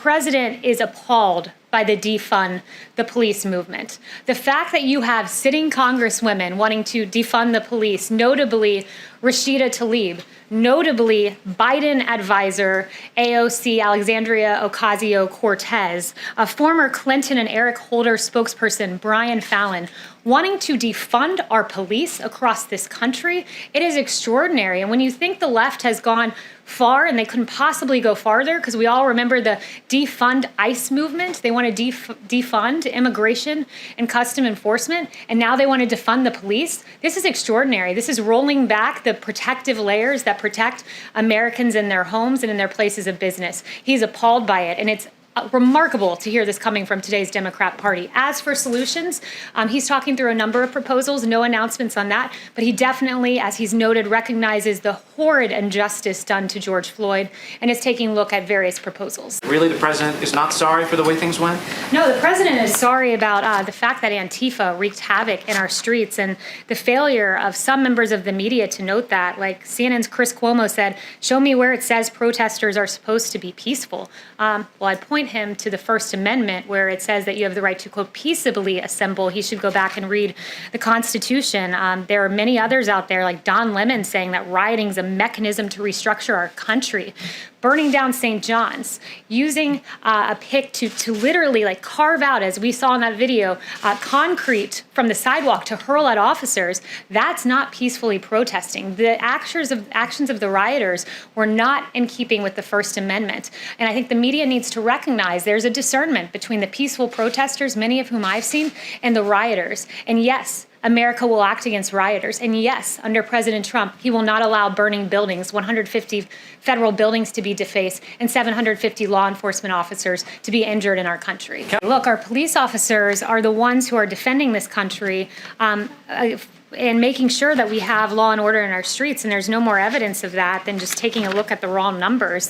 President is appalled by the Defund the Police movement. The fact that you have sitting congresswomen wanting to defund the police, notably Rashida Tlaib, notably Biden advisor AOC Alexandria Ocasio-Cortez, a former Clinton and Eric Holder spokesperson Brian Fallon, wanting to defund our police across this country, it is extraordinary. And when you think the left has gone far, and they couldn't possibly go farther, because we all remember the Defund ICE movement. They want to defund immigration and custom enforcement, and now they want to defund the police. This is extraordinary. This is rolling back the protective layers that protect Americans in their homes and in their places of business. He's appalled by it, and it's remarkable to hear this coming from today's Democrat Party. As for solutions, he's talking through a number of proposals, no announcements on that, but he definitely, as he's noted, recognizes the horrid injustice done to George Floyd and is taking a look at various proposals. Really, the president is not sorry for the way things went? No, the president is sorry about the fact that Antifa wreaked havoc in our streets and the failure of some members of the media to note that. Like CNN's Chris Cuomo said, show me where it says protesters are supposed to be peaceful. Well, I'd point him to the First Amendment, where it says that you have the right to, quote, peaceably assemble. He should go back and read the Constitution. There are many others out there, like Don Lemon, saying that rioting is a mechanism to restructure our country. Burning down St. John's, using a pick to literally like carve out, as we saw in that video, concrete from the sidewalk to hurl at officers. That's not peacefully protesting. The actions of the rioters were not in keeping with the First Amendment. And I think the media needs to recognize there's a discernment between the peaceful protesters, many of whom I've seen, and the rioters. And yes, America will act against rioters. And yes, under President Trump, he will not allow burning buildings, 150 federal buildings to be defaced, and 750 law enforcement officers to be injured in our country. Look, our police officers are the ones who are defending this country and making sure that we have law and order in our streets, and there's no more evidence of that than just taking a look at the raw numbers.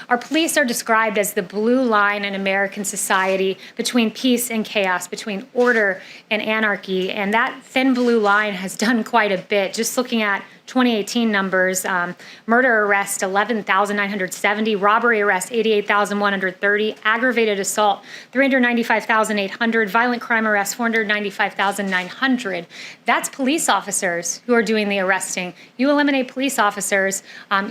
Our police are described as the blue line in American society between peace and chaos, between order and anarchy, and that thin blue line has done quite a bit. Just looking at 2018 numbers, murder arrest 11,970, robbery arrest 88,130, aggravated assault 395,800, violent crime arrest 495,900. That's police officers who are doing the arresting. You eliminate police officers,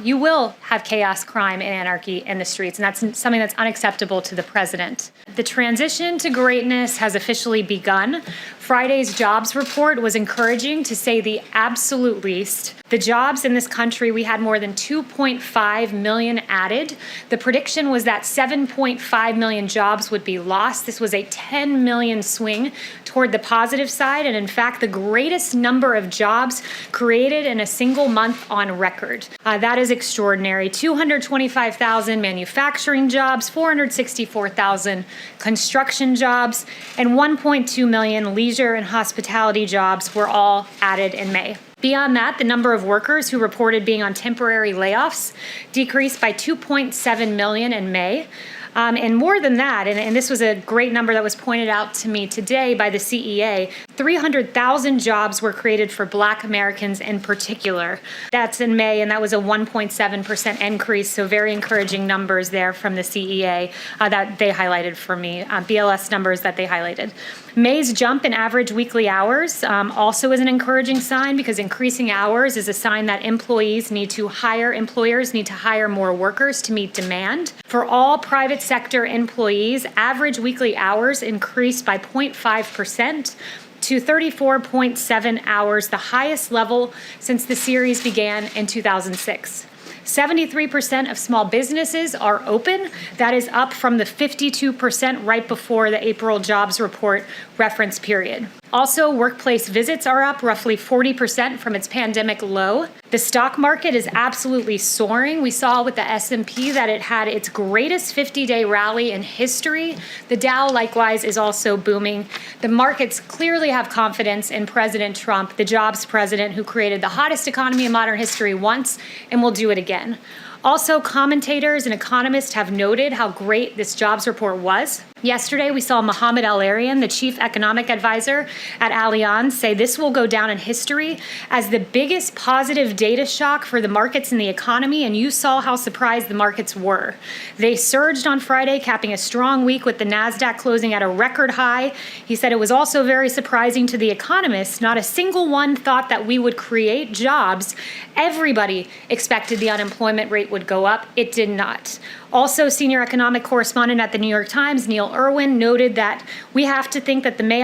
you will have chaos, crime, and anarchy in the streets, and that's something that's unacceptable to the president. The transition to greatness has officially begun. Friday's jobs report was encouraging, to say the absolute least. The jobs in this country, we had more than 2.5 million added. The prediction was that 7.5 million jobs would be lost. This was a 10 million swing toward the positive side, and in fact, the greatest number of jobs created in a single month on record. That is extraordinary. 225,000 manufacturing jobs, 464,000 construction jobs, and 1.2 million leisure and hospitality jobs were all added in May. Beyond that, the number of workers who reported being on temporary layoffs decreased by 2.7 million in May. And more than that, and this was a great number that was pointed out to me today by the CEA, 300,000 jobs were created for Black Americans in particular. That's in May, and that was a 1.7% increase, so very encouraging numbers there from the CEA that they highlighted for me, BLS numbers that they highlighted. May's jump in average weekly hours also is an encouraging sign, because increasing hours is a sign that employers need to hire more workers to meet demand. For all private sector employees, average weekly hours increased by 0.5% to 34.7 hours, the highest level since the series began in 2006. 73% of small businesses are open. That is up from the 52% right before the April jobs report reference period. Also, workplace visits are up roughly 40% from its pandemic low. The stock market is absolutely soaring. We saw with the S&P that it had its greatest 50-day rally in history. The Dow, likewise, is also booming. The markets clearly have confidence in President Trump, the jobs president who created the hottest economy in modern history once and will do it again. Also, commentators and economists have noted how great this jobs report was. Yesterday, we saw Mohamed El-Arian, the chief economic advisor at Allianz, say this will go down in history as the biggest positive data shock for the markets and the economy, and you saw how surprised the markets were. They surged on Friday, capping a strong week with the NASDAQ closing at a record high. He said it was also very surprising to the economists. Not a single one thought that we would create jobs. Everybody expected the unemployment rate would go up. It did not. Also, senior economic correspondent at the New York Times, Neil Irwin, noted that we have to think that the May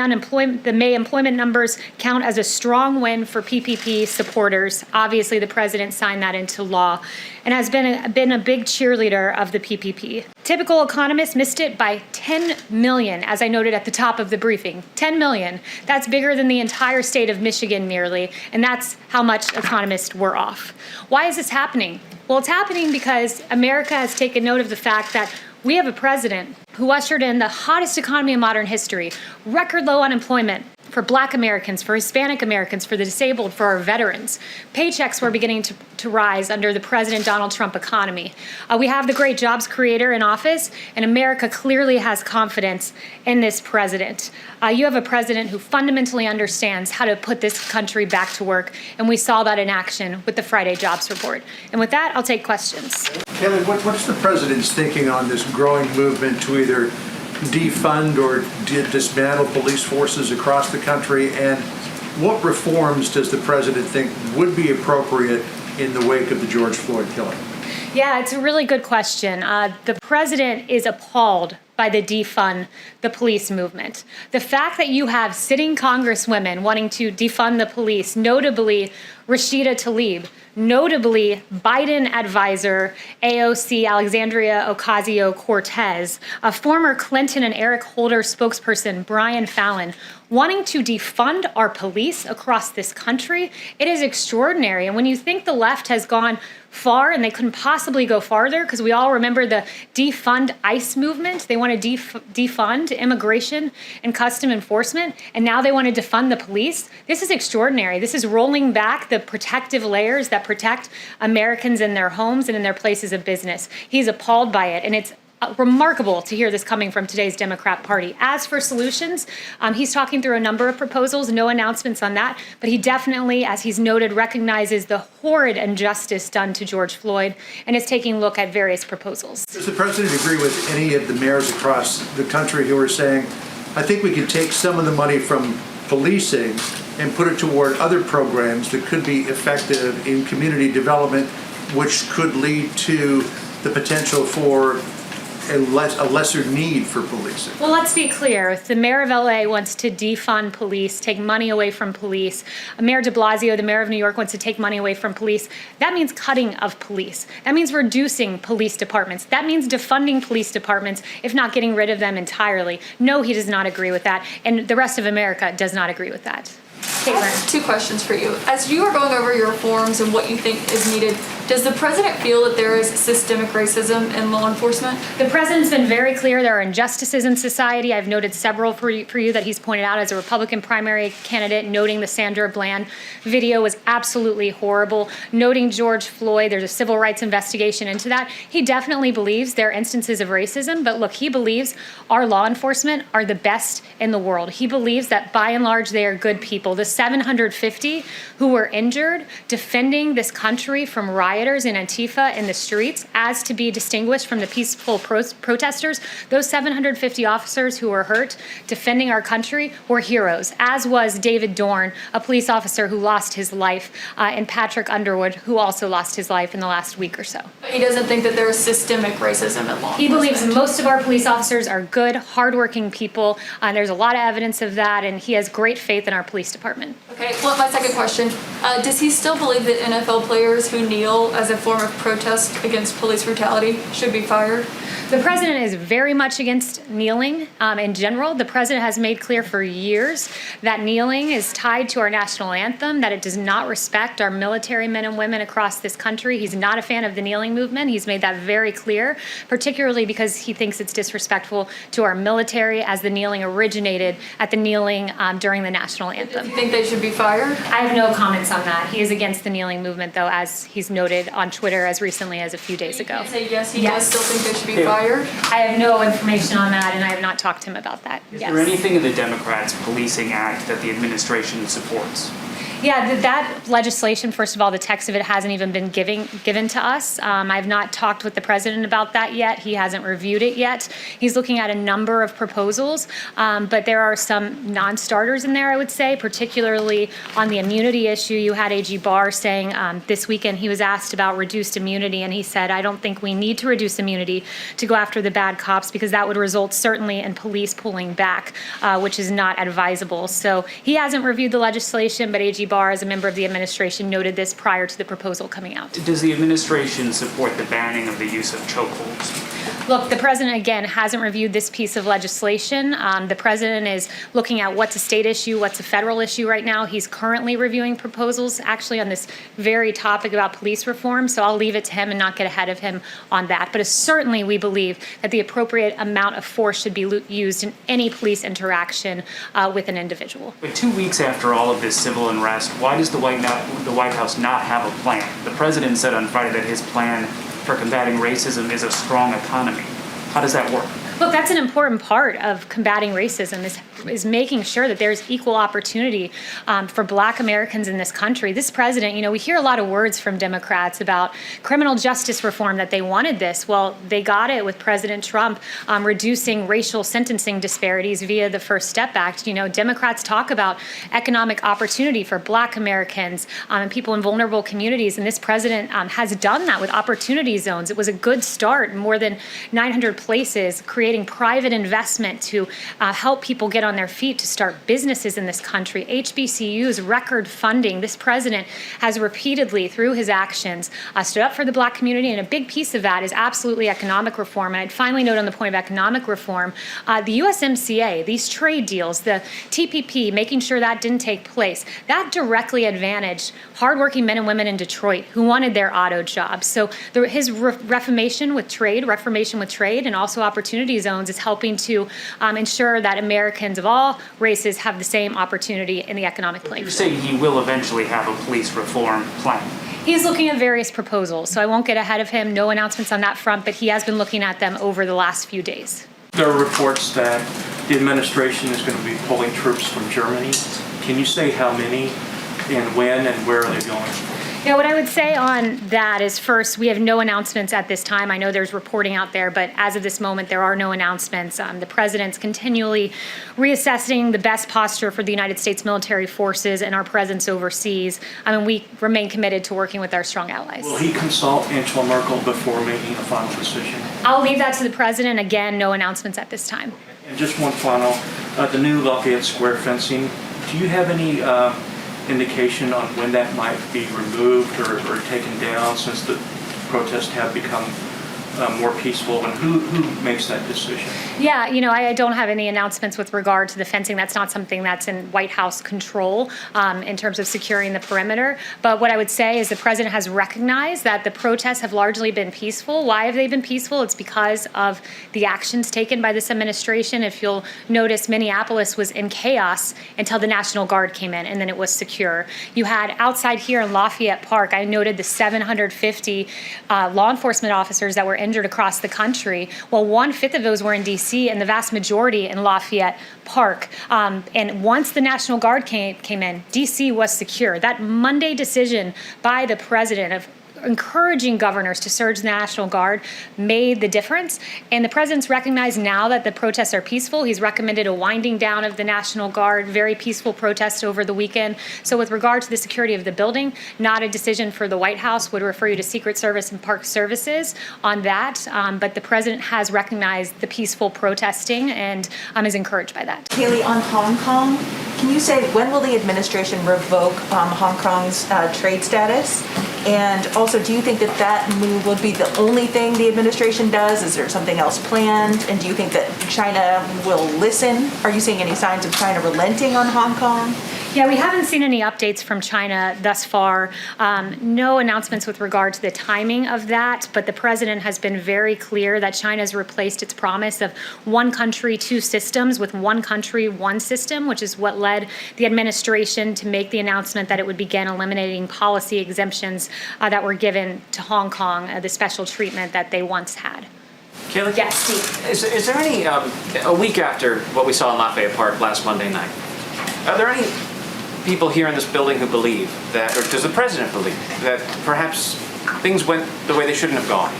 employment numbers count as a strong win for PPP supporters. Obviously, the president signed that into law and has been a big cheerleader of the PPP. Typical economists missed it by 10 million, as I noted at the top of the briefing. 10 million. That's bigger than the entire state of Michigan nearly, and that's how much economists were off. Why is this happening? Well, it's happening because America has taken note of the fact that we have a president who ushered in the hottest economy in modern history, record low unemployment for Black Americans, for Hispanic Americans, for the disabled, for our veterans. Paychecks were beginning to rise under the President Donald Trump economy. We have the great jobs creator in office, and America clearly has confidence in this president. You have a president who fundamentally understands how to put this country back to work, and we saw that in action with the Friday jobs report. And with that, I'll take questions. Kayleigh, what's the president's thinking on this growing movement to either defund or dismantle police forces across the country, and what reforms does the president think would be appropriate in the wake of the George Floyd killing? Yeah, it's a really good question. The president is appalled by the defund the police movement. The fact that you have sitting congresswomen wanting to defund the police, notably Rashida Tlaib, notably Biden advisor AOC Alexandria Ocasio-Cortez, a former Clinton and Eric Holder spokesperson Brian Fallon, wanting to defund our police across this country, it is extraordinary. And when you think the left has gone far, and they couldn't possibly go farther, because we all remember the Defund ICE movement. They want to defund immigration and custom enforcement, and now they want to defund the police. This is extraordinary. This is rolling back the protective layers that protect Americans in their homes and in their places of business. He's appalled by it, and it's remarkable to hear this coming from today's Democrat Party. As for solutions, he's talking through a number of proposals, no announcements on that, but he definitely, as he's noted, recognizes the horrid injustice done to George Floyd and is taking a look at various proposals. Does the president agree with any of the mayors across the country who are saying, I think we can take some of the money from policing and put it toward other programs that could be effective in community development, which could lead to the potential for a lesser need for policing? Well, let's be clear. If the mayor of LA wants to defund police, take money away from police, Mayor de Blasio, the mayor of New York, wants to take money away from police, that means cutting of police. That means reducing police departments. That means defunding police departments, if not getting rid of them entirely. No, he does not agree with that, and the rest of America does not agree with that. I have two questions for you. As you are going over your reforms and what you think is needed, does the president feel that there is systemic racism in law enforcement? The president's been very clear there are injustices in society. I've noted several for you that he's pointed out as a Republican primary candidate, noting the Sandra Bland video was absolutely horrible, noting George Floyd. There's a civil rights investigation into that. He definitely believes there are instances of racism, but look, he believes our law enforcement are the best in the world. He believes that by and large they are good people. The 750 who were injured defending this country from rioters and Antifa in the streets, as to be distinguished from the peaceful protesters, those 750 officers who were hurt defending our country were heroes, as was David Dorn, a police officer who lost his life, and Patrick Underwood, who also lost his life in the last week or so. But he doesn't think that there is systemic racism in law enforcement. He believes most of our police officers are good, hardworking people. There's a lot of evidence of that, and he has great faith in our police department. Okay, well, my second question, does he still believe that NFL players who kneel as a form of protest against police brutality should be fired? The president is very much against kneeling in general. The president has made clear for years that kneeling is tied to our national anthem, that it does not respect our military men and women across this country. He's not a fan of the kneeling movement. He's made that very clear, particularly because he thinks it's disrespectful to our military, as the kneeling originated at the kneeling during the national anthem. Do you think they should be fired? I have no comments on that. He is against the kneeling movement, though, as he's noted on Twitter as recently as a few days ago. You say yes, he does still think they should be fired? I have no information on that, and I have not talked to him about that. Is there anything in the Democrats' Policing Act that the administration supports? Yeah, that legislation, first of all, the text of it hasn't even been given to us. I've not talked with the president about that yet. He hasn't reviewed it yet. He's looking at a number of proposals, but there are some non-starters in there, I would say, particularly on the immunity issue. You had AG Barr saying this weekend he was asked about reduced immunity, and he said, I don't think we need to reduce immunity to go after the bad cops, because that would result certainly in police pulling back, which is not advisable. So he hasn't reviewed the legislation, but AG Barr, as a member of the administration, noted this prior to the proposal coming out. Does the administration support the banning of the use of chokeholds? Look, the president, again, hasn't reviewed this piece of legislation. The president is looking at what's a state issue, what's a federal issue right now. He's currently reviewing proposals actually on this very topic about police reform, so I'll leave it to him and not get ahead of him on that. But certainly we believe that the appropriate amount of force should be used in any police interaction with an individual. But 2 weeks after all of this civil unrest, why does the White House not have a plan? The president said on Friday that his plan for combating racism is a strong economy. How does that work? Look, that's an important part of combating racism is making sure that there's equal opportunity for Black Americans in this country. This president, we hear a lot of words from Democrats about criminal justice reform, that they wanted this. Well, they got it with President Trump reducing racial sentencing disparities via the First Step Act. Democrats talk about economic opportunity for Black Americans and people in vulnerable communities, and this president has done that with opportunity zones. It was a good start, more than 900 places, creating private investment to help people get on their feet to start businesses in this country. HBCUs, record funding. This president has repeatedly, through his actions, stood up for the Black community, and a big piece of that is absolutely economic reform. And I'd finally note on the point of economic reform, the USMCA, these trade deals, the TPP, making sure that didn't take place, that directly advantaged hardworking men and women in Detroit who wanted their auto jobs. So his reformation with trade, and also opportunity zones is helping to ensure that Americans of all races have the same opportunity in the economic playing You're field. saying he will eventually have a police reform plan. He's looking at various proposals, so I won't get ahead of him. No announcements on that front, but he has been looking at them over the last few days. There are reports that the administration is going to be pulling troops from Germany. Can you say how many and when and where are they going? What I would say on that is, first, we have no announcements at this time. I know there's reporting out there, but as of this moment, there are no announcements. The president's continually reassessing the best posture for the United States military forces and our presence overseas. We remain committed to working with our strong allies. Will he consult Angela Merkel before making a final decision? I'll leave that to the president. Again, no announcements at this time. And just one final, the new Lafayette Square fencing, do you have any indication on when that might be removed or taken down, since the protests have become more peaceful, and who makes that decision? Yeah, I don't have any announcements with regard to the fencing. That's not something that's in White House control in terms of securing the perimeter. But what I would say is the president has recognized that the protests have largely been peaceful. Why have they been peaceful? It's because of the actions taken by this administration. If you'll notice, Minneapolis was in chaos until the National Guard came in, and then it was secure. You had outside here in Lafayette Park, I noted the 750 law enforcement officers that were injured across the country. Well, 1/5 of those were in D.C. and the vast majority in Lafayette Park. And once the National Guard came in, D.C. was secure. That Monday decision by the president of encouraging governors to surge the National Guard made the difference. And the president's recognized now that the protests are peaceful. He's recommended a winding down of the National Guard, very peaceful protest over the weekend. So with regard to the security of the building, not a decision for the White House, would refer you to Secret Service and Park Services on that. But the president has recognized the peaceful protesting and is encouraged by that. Kayleigh, on Hong Kong, can you say when will the administration revoke Hong Kong's trade status? And also, do you think that that move would be the only thing the administration does? Is there something else planned? And do you think that China will listen? Are you seeing any signs of China relenting on Hong Kong? Yeah, we haven't seen any updates from China thus far. No announcements with regard to the timing of that, but the president has been very clear that China has replaced its promise of one country, two systems with one country, one system, which is what led the administration to make the announcement that it would begin eliminating policy exemptions that were given to Hong Kong, the special treatment that they once had. Kayleigh? Yes, Steve. Is there any, a week after what we saw in Lafayette Park last Monday night, are there any people here in this building who believe that, or does the president believe that perhaps things went the way they shouldn't have gone?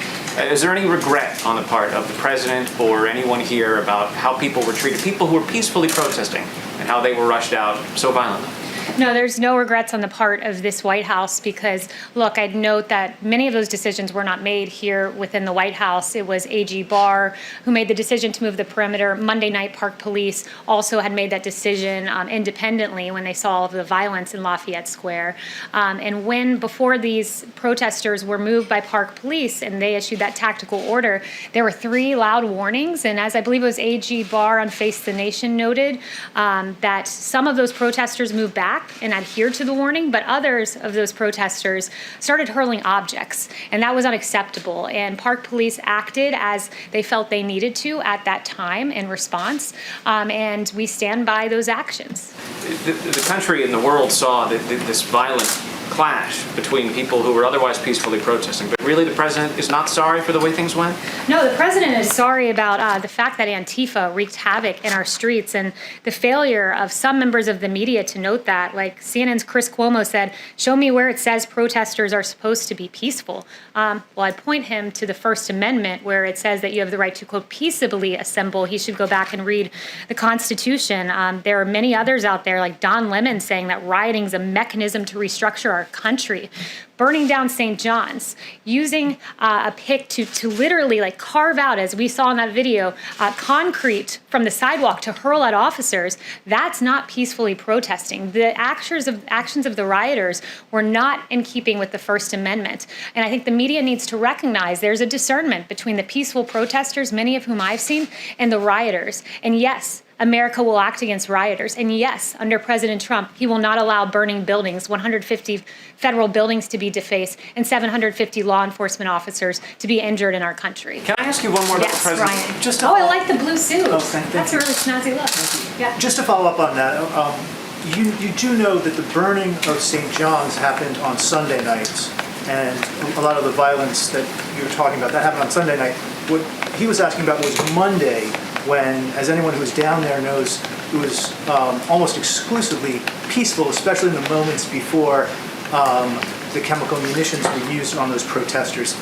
Is there any regret on the part of the president or anyone here about how people were treated, people who were peacefully protesting and how they were rushed out so violently? No, there's no regrets on the part of this White House because, look, I'd note that many of those decisions were not made here within the White House. It was AG Barr who made the decision to move the perimeter. Monday night, Park Police also had made that decision independently when they saw all of the violence in Lafayette Square. And when, before these protesters were moved by Park Police and they issued that tactical order, there were 3 loud warnings. And as I believe it was AG Barr on Face the Nation noted, that some of those protesters moved back and adhered to the warning, but others of those protesters started hurling objects, and that was unacceptable. And Park Police acted as they felt they needed to at that time in response, and we stand by those actions. The country and the world saw this violent clash between people who were otherwise peacefully protesting, but really the president is not sorry for the way things went? No, the president is sorry about the fact that Antifa wreaked havoc in our streets and the failure of some members of the media to note that. Like CNN's Chris Cuomo said, show me where it says protesters are supposed to be peaceful. Well, I'd point him to the First Amendment where it says that you have the right to, quote, peaceably assemble. He should go back and read the Constitution. There are many others out there, like Don Lemon, saying that rioting is a mechanism to restructure our country. Burning down St. John's, using a pick to literally like carve out, as we saw in that video, concrete from the sidewalk to hurl at officers, that's not peacefully protesting. The actions of the rioters were not in keeping with the First Amendment. And I think the media needs to recognize there's a discernment between the peaceful protesters, many of whom I've seen, and the rioters. And yes, America will act against rioters. And yes, under President Trump, he will not allow burning buildings, 150 federal buildings to be defaced, and 750 law enforcement officers to be injured in our country. Can I ask you one more about the Yes, president? Ryan. I like the blue suit. Oh, thank That's you. a really snazzy look. Yeah. Just to follow up on that, you do know that the burning of St. John's happened on Sunday nights, and a lot of the violence that you were talking about, that happened on Sunday night. What he was asking about was Monday, when, as anyone who's down there knows, it was almost exclusively peaceful, especially in the moments before the chemical munitions were used on those protesters.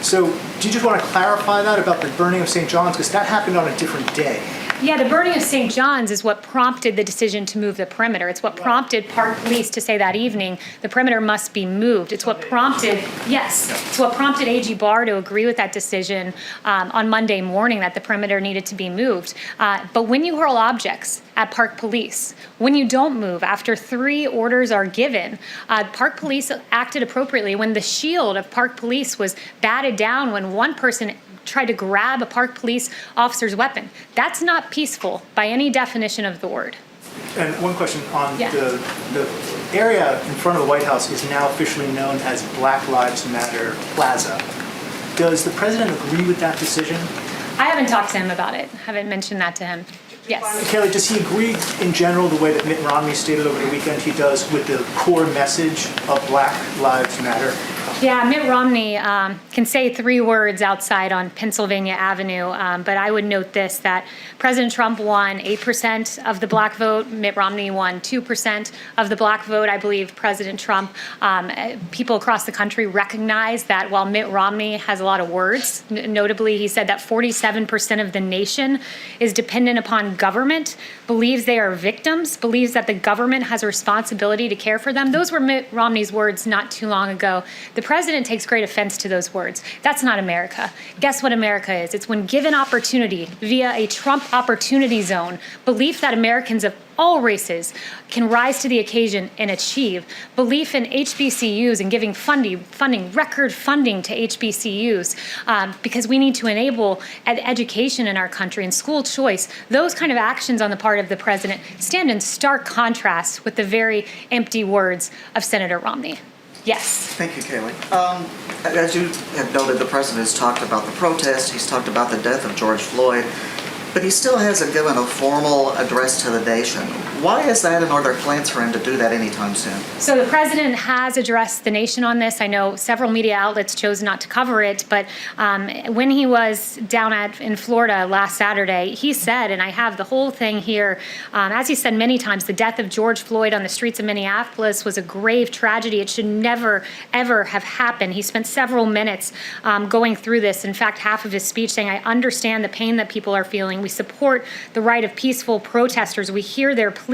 So do you just want to clarify that about the burning of St. John's? Because that happened on a different day. Yeah, the burning of St. John's is what prompted the decision to move the perimeter. It's what prompted Park Police to say that evening, the perimeter must be moved. It's what prompted, it's what prompted AG Barr to agree with that decision on Monday morning that the perimeter needed to be moved. But when you hurl objects at Park Police, when you don't move after 3 orders are given, Park Police acted appropriately. When the shield of Park Police was batted down, when one person tried to grab a Park Police officer's weapon, that's not peaceful by any definition of the word. And one question on Yeah. the area in front of the White House is now officially known as Black Lives Matter Plaza. Does the president agree with that decision? I haven't talked to him about it. Haven't mentioned that to him. Yes. Kayleigh, does he agree in general the way that Mitt Romney stated over the weekend he does with the core message of Black Lives Matter? Yeah, Mitt Romney can say 3 words outside on Pennsylvania Avenue, but I would note this, that President Trump won 8% of the black vote. Mitt Romney won 2% of the black vote. I believe President Trump, people across the country recognize that while Mitt Romney has a lot of words, notably he said that 47% of the nation is dependent upon government, believes they are victims, believes that the government has a responsibility to care for them. Those were Mitt Romney's words not too long ago. The president takes great offense to those words. That's not America. Guess what America is? It's when given opportunity via a Trump opportunity zone, belief that Americans of all races can rise to the occasion and achieve, belief in HBCUs and giving record funding to HBCUs, because we need to enable education in our country and school choice. Those kind of actions on the part of the president stand in stark contrast with the very empty words of Senator Romney. Yes. Thank you, Kayleigh. As you have noted, the president has talked about the protest, he's talked about the death of George Floyd, but he still hasn't given a formal address to the nation. Why is that, and are there plans for him to do that anytime soon? So the president has addressed the nation on this. I know several media outlets chose not to cover it, but when he was down in Florida last Saturday, he said, and I have the whole thing here, as he said many times, the death of George Floyd on the streets of Minneapolis was a grave tragedy. It should never, ever have happened. He spent several minutes going through this. In fact, half of his speech saying, I understand the pain that people are feeling. We support the right of peaceful protesters. We hear their pleas.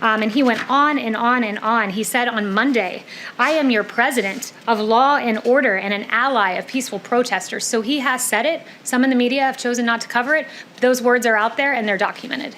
And he went on and on and on. He said on Monday, I am your president of law and order and an ally of peaceful protesters. So he has said it. Some in the media have chosen not to cover it. Those words are out there and they're documented.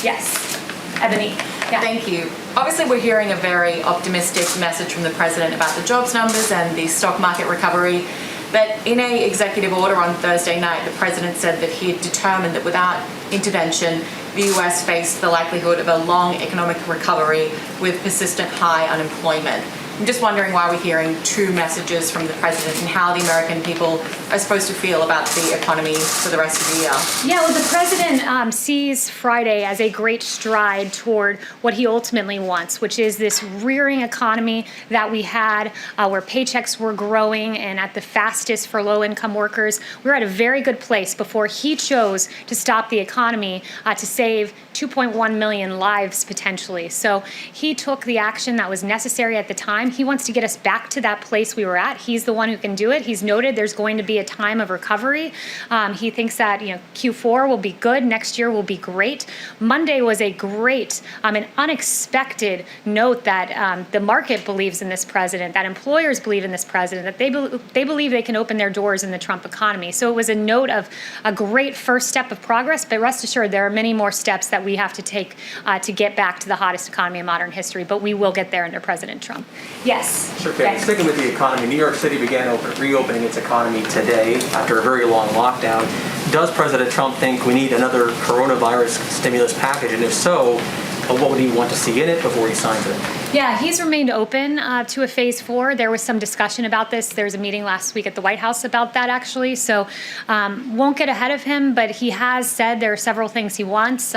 Yes. Ebony. Yeah. Thank you. Obviously, we're hearing a very optimistic message from the president about the jobs numbers and the stock market recovery. But in an executive order on Thursday night, the president said that he had determined that without intervention, the US faced the likelihood of a long economic recovery with persistent high unemployment. I'm just wondering why we're hearing two messages from the president and how the American people are supposed to feel about the economy for the rest of the year. Yeah, well, the president sees Friday as a great stride toward what he ultimately wants, which is this rearing economy that we had where paychecks were growing and at the fastest for low-income workers. We were at a very good place before he chose to stop the economy to save 2.1 million lives potentially. So he took the action that was necessary at the time. He wants to get us back to that place we were at. He's the one who can do it. He's noted there's going to be a time of recovery. He thinks that Q4 will be good. Next year will be great. Monday was a great, an unexpected note that the market believes in this president, that employers believe in this president, that they believe they can open their doors in the Trump economy. So it was a note of a great first step of progress, but rest assured there are many more steps that we have to take to get back to the hottest economy in modern history, but we will get there under President Trump. Yes. Sure, Kate. Sticking with the economy, New York City began reopening its economy today after a very long lockdown. Does President Trump think we need another coronavirus stimulus package? And if so, what would he want to see in it before he signs it? Yeah, he's remained open to a phase 4. There was some discussion about this. There was a meeting last week at the White House about that, actually. So won't get ahead of him, but he has said there are several things he wants.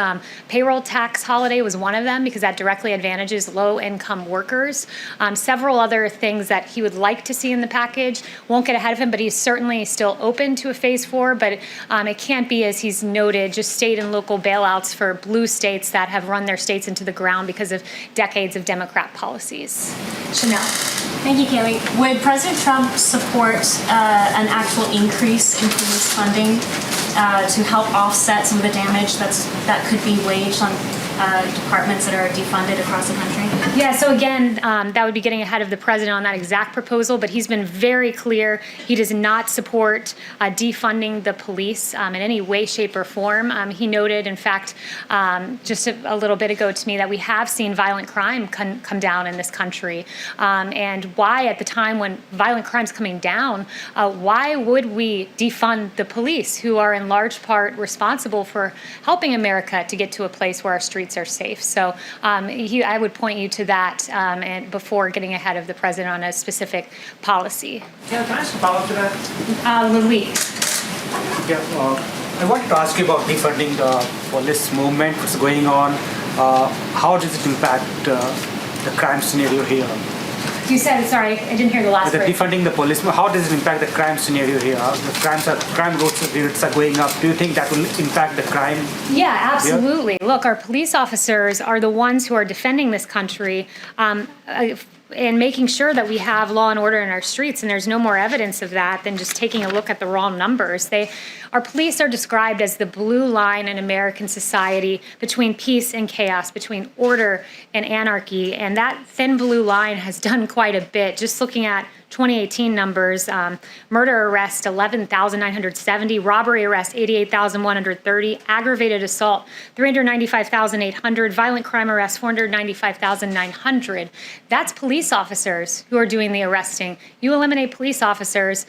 Payroll tax holiday was one of them because that directly advantages low-income workers. Several other things that he would like to see in the package. Won't get ahead of him, but he's certainly still open to a phase 4. But it can't be, as he's noted, just state and local bailouts for blue states that have run their states into the ground because of decades of Democrat policies. Chanel. Thank you, Kayleigh. Would President Trump support an actual increase in police funding to help offset some of the damage that could be waged on departments that are defunded across the country? Yeah, so again, that would be getting ahead of the president on that exact proposal, but he's been very clear he does not support defunding the police in any way, shape, or form. He noted, in fact, just a little bit ago to me that we have seen violent crime come down in this country. And why, at the time when violent crime's coming down, why would we defund the police, who are in large part responsible for helping America to get to a place where our streets are safe? So I would point you to that and before getting ahead of the president on a specific policy. Can I ask a follow-up to that? Louis. Yeah, I wanted to ask you about defunding the police movement, what's going on. How does it impact the crime scenario here? You said, sorry, I didn't hear the last word. Defunding the police, how does it impact the crime scenario here? The crime rates are going up. Do you think that will impact the crime? Yeah, absolutely. Here? Look, our police officers are the ones who are defending this country and making sure that we have law and order in our streets, and there's no more evidence of that than just taking a look at the raw numbers. They Our police are described as the blue line in American society between peace and chaos, between order and anarchy. And that thin blue line has done quite a bit. Just looking at 2018 numbers, murder arrest 11,970, robbery arrest 88,130, aggravated assault 395,800, violent crime arrest 495,900. That's police officers who are doing the arresting. You eliminate police officers,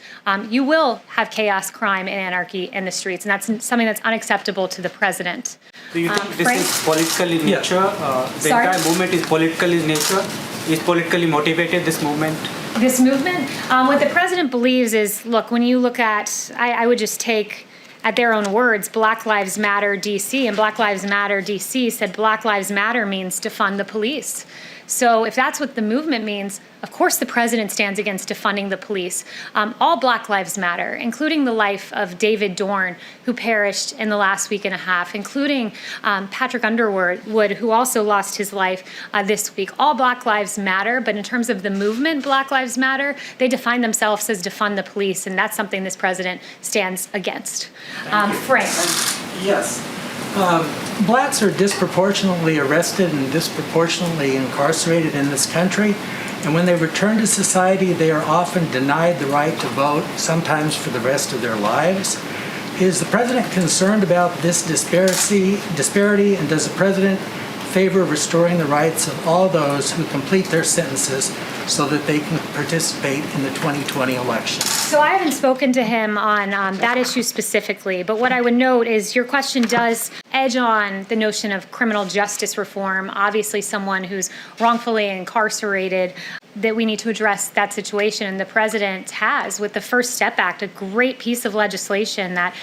you will have chaos, crime, and anarchy in the streets, and that's something that's unacceptable to the president. Do you think this Frank? is political in nature? The Sorry? entire movement is political in nature? Is politically motivated, this movement? This movement, what the president believes is, look, when you look at, I would just take at their own words, Black Lives Matter DC, and Black Lives Matter DC said Black Lives Matter means defund the police. So if that's what the movement means, of course the president stands against defunding the police. All Black Lives Matter, including the life of David Dorn, who perished in the last week and a half, including Patrick Underwood, who also lost his life this week. All Black Lives Matter, but in terms of the movement Black Lives Matter, they define themselves as defund the police, and that's something this president stands against. Frank. Yes. Blacks are disproportionately arrested and disproportionately incarcerated in this country, and when they return to society, they are often denied the right to vote, sometimes for the rest of their lives. Is the president concerned about this disparity, and does the president favor restoring the rights of all those who complete their sentences so that they can participate in the 2020 election? So I haven't spoken to him on that issue specifically, but what I would note is your question does edge on the notion of criminal justice reform. Obviously, someone who's wrongfully incarcerated, that we need to address that situation. And the president has, with the First Step Act, a great piece of legislation that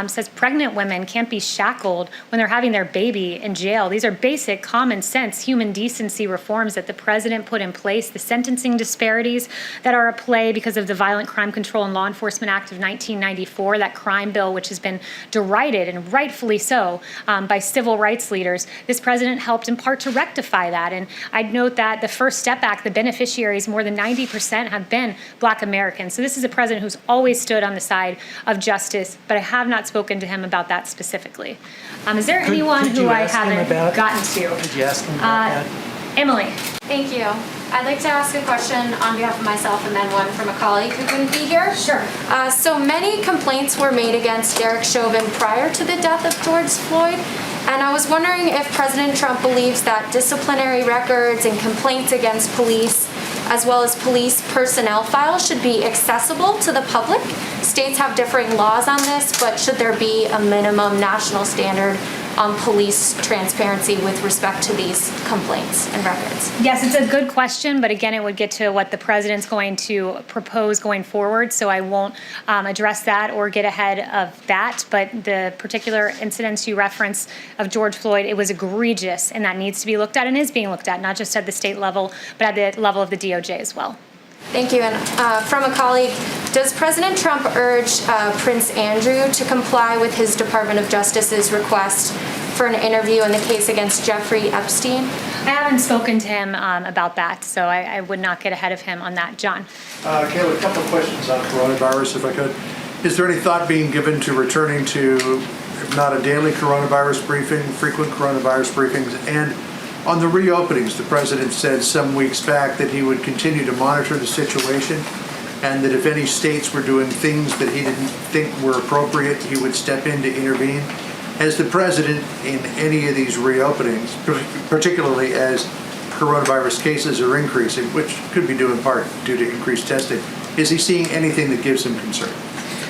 says pregnant women can't be shackled when they're having their baby in jail. These are basic common sense human decency reforms that the president put in place. The sentencing disparities that are at play because of the Violent Crime Control and Law Enforcement Act of 1994, that crime bill which has been derided, and rightfully so, by civil rights leaders. This president helped in part to rectify that. And I'd note that the First Step Act, the beneficiaries, more than 90% have been Black Americans. So this is a president who's always stood on the side of justice, but I have not spoken to him about that specifically. Is there anyone who I haven't gotten to? Could you ask him about that? Emily. Thank you. I'd like to ask a question on behalf of myself and then one from a colleague who couldn't be here. Sure. So many complaints were made against Derek Chauvin prior to the death of George Floyd. And I was wondering if President Trump believes that disciplinary records and complaints against police, as well as police personnel files, should be accessible to the public. States have differing laws on this, but should there be a minimum national standard on police transparency with respect to these complaints and records? Yes, it's a good question, but again, it would get to what the president's going to propose going forward, so I won't address that or get ahead of that. But the particular incidents you referenced of George Floyd, it was egregious, and that needs to be looked at and is being looked at, not just at the state level, but at the level of the DOJ as well. Thank you. And from a colleague, does President Trump urge Prince Andrew to comply with his Department of Justice's request for an interview in the case against Jeffrey Epstein? I haven't spoken to him about that, so I would not get ahead of him on that. John. Kayleigh, a couple of questions on coronavirus, if I could. Is there any thought being given to returning to, if not a daily coronavirus briefing, frequent coronavirus briefings? And on the reopenings, the president said some weeks back that he would continue to monitor the situation, and that if any states were doing things that he didn't think were appropriate, he would step in to intervene. Has the president, in any of these reopenings, particularly as coronavirus cases are increasing, which could be due in part due to increased testing, is he seeing anything that gives him concern?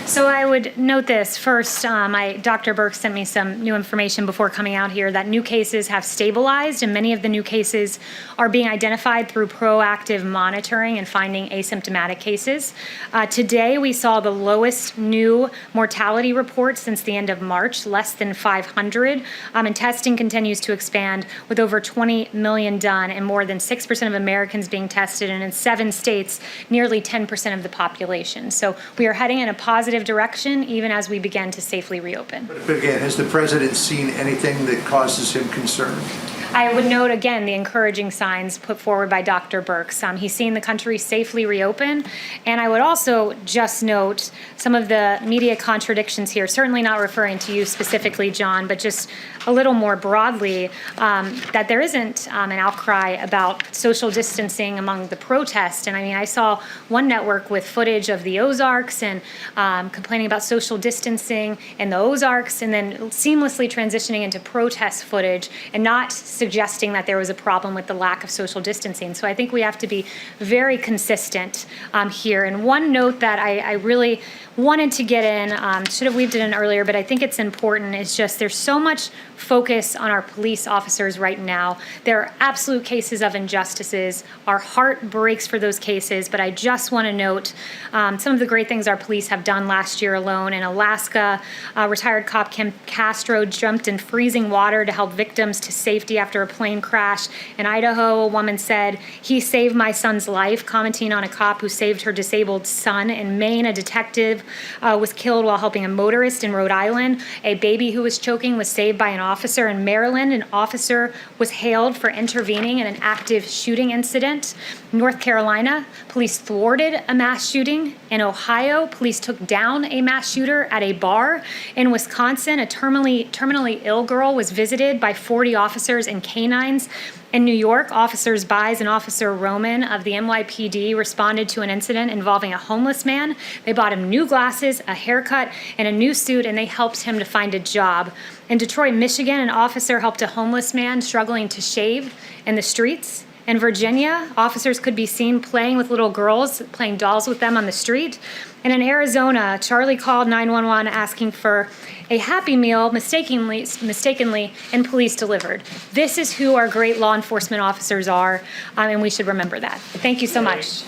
So I would note this. First, Dr. Burke sent me some new information before coming out here that new cases have stabilized, and many of the new cases are being identified through proactive monitoring and finding asymptomatic cases. Today, we saw the lowest new mortality report since the end of March, less than 500, and testing continues to expand with over 20 million done and more than 6% of Americans being tested, and in 7 states, nearly 10% of the population. So we are heading in a positive direction, even as we begin to safely reopen. But again, has the president seen anything that causes him concern? I would note again the encouraging signs put forward by Dr. Birx. He's seen the country safely reopen. And I would also just note some of the media contradictions here, certainly not referring to you specifically, John, but just a little more broadly, that there isn't an outcry about social distancing among the protests. And I mean, I saw one network with footage of the Ozarks and complaining about social distancing in the Ozarks, and then seamlessly transitioning into protest footage and not suggesting that there was a problem with the lack of social distancing. So I think we have to be very consistent here. And one note that I really wanted to get in, should have weaved it in earlier, but I think it's important, is just there's so much focus on our police officers right now. There are absolute cases of injustices. Our heart breaks for those cases, but I just want to note some of the great things our police have done last year alone. In Alaska, retired cop Kim Castro jumped in freezing water to help victims to safety after a plane crash. In Idaho, a woman said, "He saved my son's life," commenting on a cop who saved her disabled son. In Maine, a detective was killed while helping a motorist. In Rhode Island, a baby who was choking was saved by an officer. In Maryland, an officer was hailed for intervening in an active shooting incident. In North Carolina, police thwarted a mass shooting. In Ohio, police took down a mass shooter at a bar. In Wisconsin, a terminally ill girl was visited by 40 officers and canines. In New York, Officers Buys and Officer Roman of the NYPD responded to an incident involving a homeless man. They bought him new glasses, a haircut, and a new suit, and they helped him to find a job. In Detroit, Michigan, an officer helped a homeless man struggling to shave in the streets. In Virginia, officers could be seen playing with little girls, playing dolls with them on the street. And in Arizona, Charlie called 911 asking for a Happy Meal mistakenly, and police delivered. This is who our great law enforcement officers are, and we should remember that. Thank you so much.